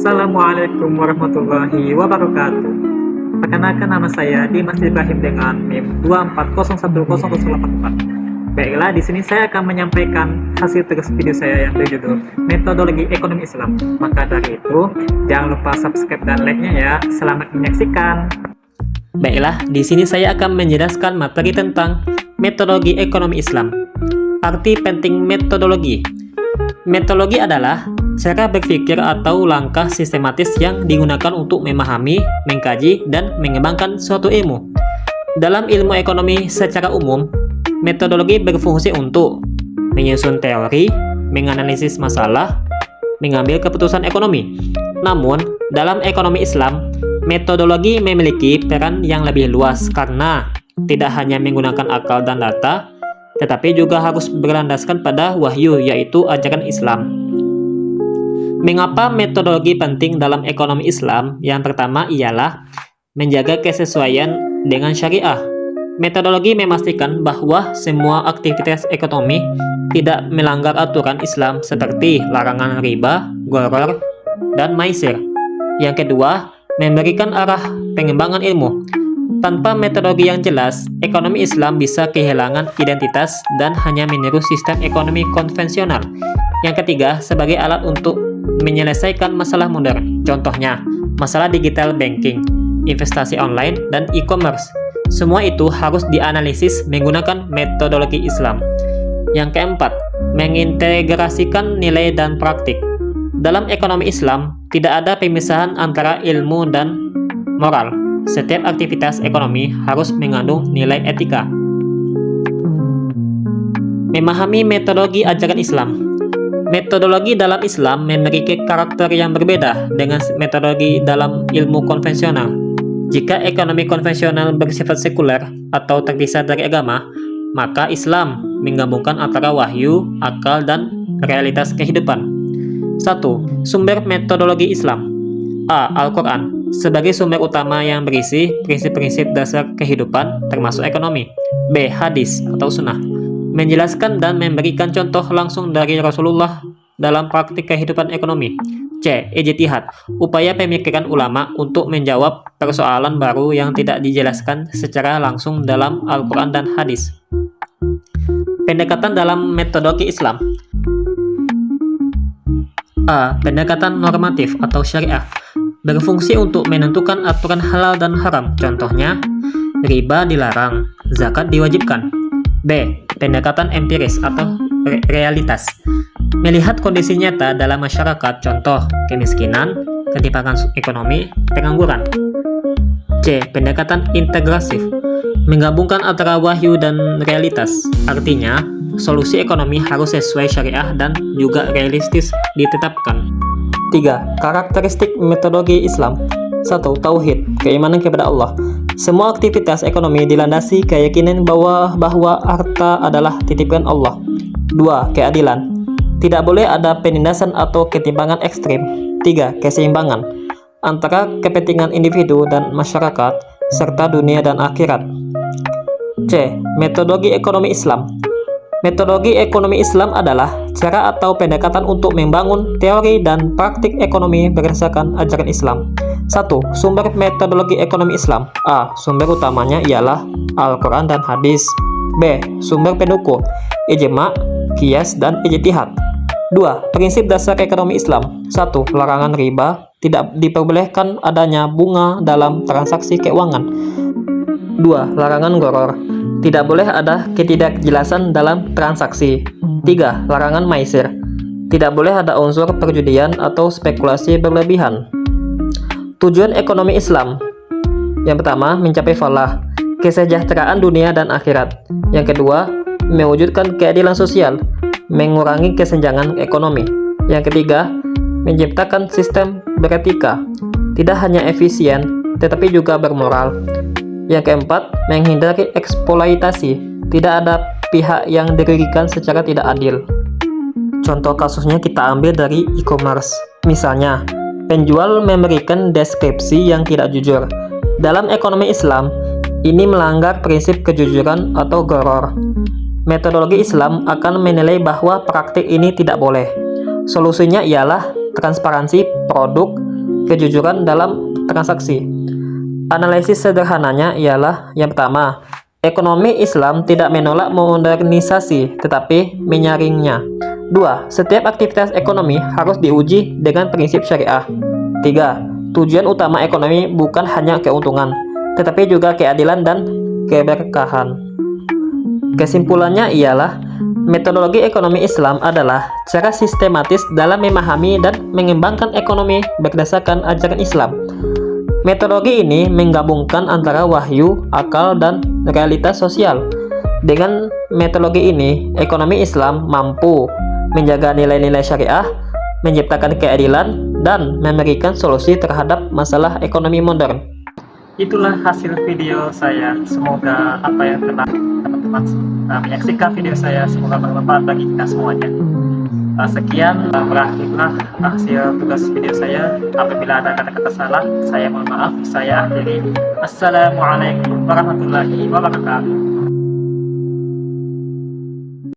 Assalamualaikum warahmatullahi wabarakatuh. Perkenalkan, nama saya Dimas Ibrahim dengan NIM 2401084. Baiklah, di sini saya akan menyampaikan hasil tugas video saya yang berjudul Metodologi Ekonomi Islam. Maka dari itu, jangan lupa subscribe dan like-nya ya. Selamat menyaksikan. Baiklah, di sini saya akan menjelaskan materi tentang metodologi ekonomi Islam. Arti penting metodologi. Metodologi adalah cara berpikir atau langkah sistematis yang digunakan untuk memahami, mengkaji, dan mengembangkan suatu ilmu. Dalam ilmu ekonomi secara umum, metodologi berfungsi untuk menyusun teori, menganalisis masalah, mengambil keputusan ekonomi. Namun, dalam ekonomi Islam, metodologi memiliki peran yang lebih luas karena tidak hanya menggunakan akal dan data, tetapi juga harus berlandaskan pada wahyu, yaitu ajaran Islam. Mengapa metodologi penting dalam ekonomi Islam? Yang pertama ialah menjaga kesesuaian dengan syariah. Metodologi memastikan bahwa semua aktivitas ekonomi tidak melanggar aturan Islam seperti larangan riba, gharar, dan maisir. Yang kedua, memberikan arah pengembangan ilmu. Tanpa metodologi yang jelas, ekonomi Islam bisa kehilangan identitas dan hanya meniru sistem ekonomi konvensional. Yang ketiga, sebagai alat untuk menyelesaikan masalah modern. Contohnya, masalah digital banking, investasi online, dan e-commerce. Semua itu harus dianalisis menggunakan metodologi Islam. Yang keempat, mengintegrasikan nilai dan praktik. Dalam ekonomi Islam, tidak ada pemisahan antara ilmu dan moral. Setiap aktivitas ekonomi harus mengandung nilai etika. Memahami metodologi ajaran Islam. Metodologi dalam Islam memiliki karakter yang berbeda dengan metodologi dalam ilmu konvensional. Jika ekonomi konvensional bersifat sekuler atau terpisah dari agama, maka Islam menggabungkan antara wahyu, akal, dan realitas kehidupan. 1. Sumber metodologi Islam. A. Al-Quran sebagai sumber utama yang berisi prinsip-prinsip dasar kehidupan termasuk ekonomi. B. Hadis atau sunnah menjelaskan dan memberikan contoh langsung dari Rasulullah dalam praktik kehidupan ekonomi. C. Ijtihad, upaya pemikiran ulama untuk menjawab persoalan baru yang tidak dijelaskan secara langsung dalam Al-Quran dan hadis. Pendekatan dalam metodologi Islam. A. Pendekatan normatif atau syariah, berfungsi untuk menentukan aturan halal dan haram. Contohnya, riba dilarang, zakat diwajibkan. B. Pendekatan empiris atau realitas, melihat kondisi nyata dalam masyarakat, contoh kemiskinan, ketimpangan ekonomi, pengangguran. C. Pendekatan integrasif, menggabungkan antara wahyu dan realitas, artinya solusi ekonomi harus sesuai syariah dan juga realistis ditetapkan. 3. Karakteristik metodologi Islam. 1. Tauhid, keimanan kepada Allah. Semua aktivitas ekonomi dilandasi keyakinan bahwa harta adalah titipan Allah. 2. Keadilan, tidak boleh ada penindasan atau ketimpangan ekstrim. 3. Keseimbangan antara kepentingan individu dan masyarakat serta dunia dan akhirat. C. Metodologi ekonomi Islam. Metodologi ekonomi Islam adalah cara atau pendekatan untuk membangun teori dan praktik ekonomi berdasarkan ajaran Islam. 1. Sumber metodologi ekonomi Islam. A. Sumber utamanya ialah Al-Quran dan hadis. B. Sumber pendukung, ijma', qiyas, dan ijtihad. 2. Prinsip dasar ekonomi Islam. 1. Larangan riba, tidak diperbolehkan adanya bunga dalam transaksi keuangan. 2. Larangan gharar, tidak boleh ada ketidakjelasan dalam transaksi. 3. Larangan maisir, tidak boleh ada unsur perjudian atau spekulasi berlebihan. Tujuan ekonomi Islam. Yang pertama, mencapai falah, kesejahteraan dunia dan akhirat. Yang kedua, mewujudkan keadilan sosial, mengurangi kesenjangan ekonomi. Yang ketiga, menciptakan sistem beretika, tidak hanya efisien, tetapi juga bermoral. Yang keempat, menghindari eksploitasi, tidak ada pihak yang dirugikan secara tidak adil. Contoh kasusnya kita ambil dari e-commerce. Misalnya, penjual memberikan deskripsi yang tidak jujur. Dalam ekonomi Islam, ini melanggar prinsip kejujuran atau gharar. Metodologi Islam akan menilai bahwa praktik ini tidak boleh. Solusinya ialah transparansi produk, kejujuran dalam transaksi. Analisis sederhananya ialah yang pertama, ekonomi Islam tidak menolak modernisasi tetapi menyaringnya. 2. Setiap aktivitas ekonomi harus diuji dengan prinsip syariah. 3. Tujuan utama ekonomi bukan hanya keuntungan, tetapi juga keadilan dan keberkahan. Kesimpulannya ialah metodologi ekonomi Islam adalah cara sistematis dalam memahami dan mengembangkan ekonomi berdasarkan ajaran Islam. Metodologi ini menggabungkan antara wahyu, akal, dan realitas sosial. Dengan metodologi ini, ekonomi Islam mampu menjaga nilai-nilai syariah, menciptakan keadilan, dan memberikan solusi terhadap masalah ekonomi modern. Itulah hasil video saya. Semoga apa yang telah teman-teman menyaksikan video saya semoga bermanfaat bagi kita semuanya. Sekian, berakhirlah hasil tugas video saya. Apabila ada kata-kata salah, saya mohon maaf. Saya akhiri. Assalamualaikum warahmatullahi wabarakatuh.